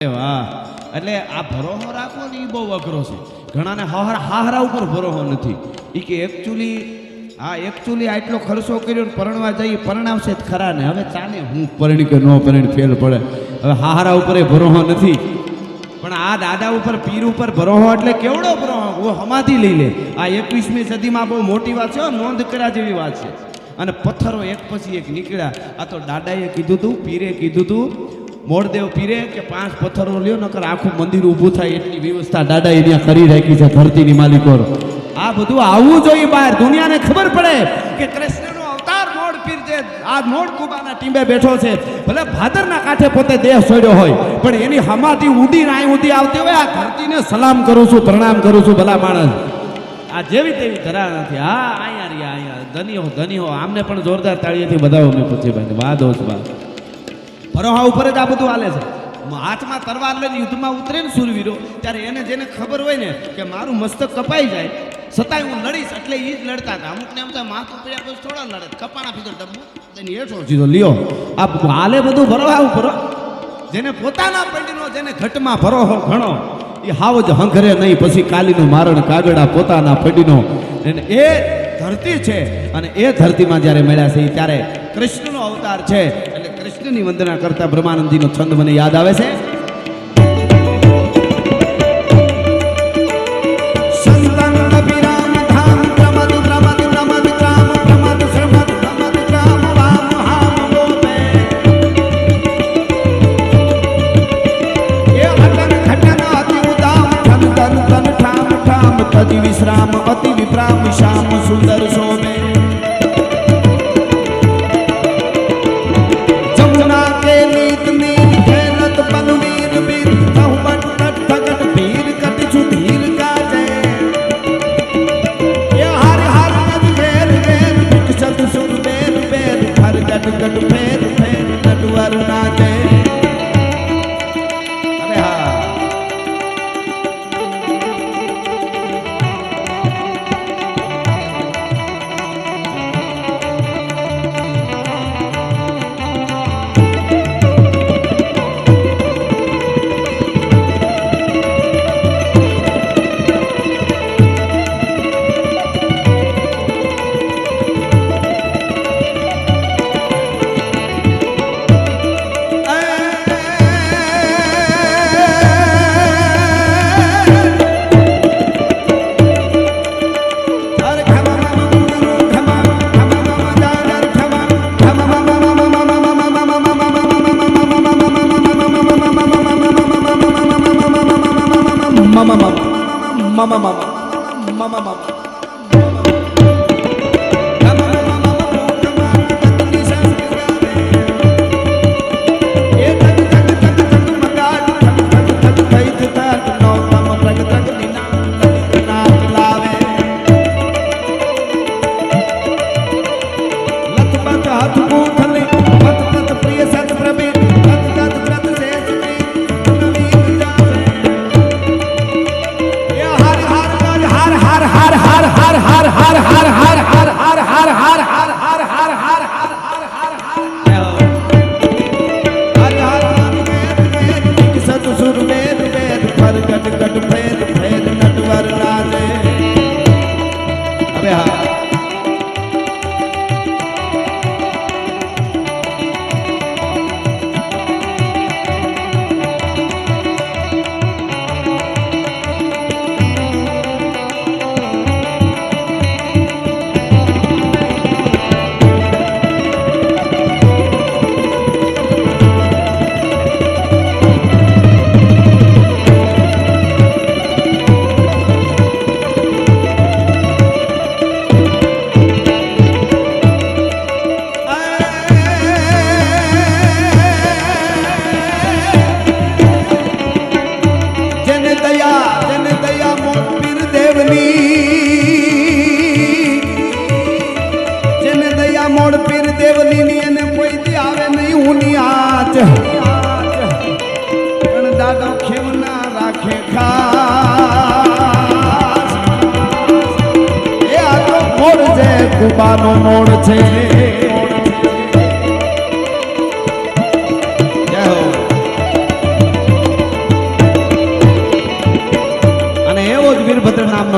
વાહ એટલે આ ભરોહો રાખવો ને એ બહુ અઘરો છે. ઘણાને હાહરા ઉપર ભરોહો નથી. એ કે એકચ્યુઅલી આટલો ખર્ચો કર્યો ને પરણવા જઈએ પરણાવશે જ ખરા ને હવે ચાલે હું પરણી કે ન પરણી ફેલ પડે. હવે હાહરા ઉપર એ ભરોહો નથી. પણ આ દાદા ઉપર પીર ઉપર ભરોહો એટલે કેવડો ભરોહો સમાધિ લઈ લે. આ 21મી સદીમાં બહુ મોટી વાત છે, નોંધ કર્યા જેવી વાત છે. અને પથ્થરો એક પછી એક નીકળ્યા. આ તો દાદાએ કીધું તું, પીરે કીધું તું, મોરદેવ પીરે કે 5 પથ્થરો લ્યો નકર આખું મંદિર ઊભું થાય એટલી વ્યવસ્થા દાદા એ ત્યાં કરી રાખી છે ધરતીની માલિકો. આ બધું આવવું જોઈએ બહાર, દુનિયાને ખબર પડે કે કૃષ્ણનો અવતાર મોડ પીર છે. આ મોડ કુબાના ટીંબે બેઠો છે. ભલે ભાદરના કાંઠે પોતે દેહ છોડ્યો હોય પણ એની હમાથી ઉડીને અહીં ઉડી આવતી હોય. આ ધરતીને સલામ કરું છું, પ્રણામ કરું છું. ભલા માણસ આ જેવી તેવી ધરા નથી. હા અહીંયા ધની હો આમને પણ જોરદાર તાળીઓથી બધાઓ મેં પૂછી ભાઈ વાહ દોસ્ત વાહ. ભરોહા ઉપર જ આ બધું હાલે છે. હાથમાં તરવાર લઈને યુદ્ધમાં ઉતરે ને શૂરવીરો ત્યારે એને જેને ખબર હોય ને કે મારું મસ્તક કપાઈ જાય છતાંય હું લડીશ એટલે એ જ લડતા હતા. અમુકને એમ થાય માથું પડ્યા પછી થોડા લડે, કપાણા ફીધો ડબ્બો તેની હેઠો સીધો લ્યો. આ હાલે બધું ભરોહા ઉપર. જેને પોતાના પંડીનો જેને ઘટમાં ભરોહો ઘણો એ હાવ જ હંખરે નહીં. પછી કાલીનું મારણ કાગડા પોતાના પંડીનો. એ ધરતી છે અને એ ધરતીમાં જ્યારે મળ્યા છે ત્યારે કૃષ્ણનો અવતાર છે. એટલે કૃષ્ણની વંદના કરતા બ્રહ્માનંદજીનો છંદ મને યાદ આવે છે. વિશ્રામ અતિ વિપ્રામ શ્યામ સુંદર શોભે જમુના કે નીત નીત ખેલત પનવીર બીર સહબટ કટ ભગત ભીર કટ સુધીર કાજે એ હર હર કદ ફેર ફેર વિકસત સુર બેર બેર હર કટ કટ ફેર ફેર નટવર નાચે. અરે હા કુબાનો મોડ છે. જય હો. વીરભદ્ર નામનો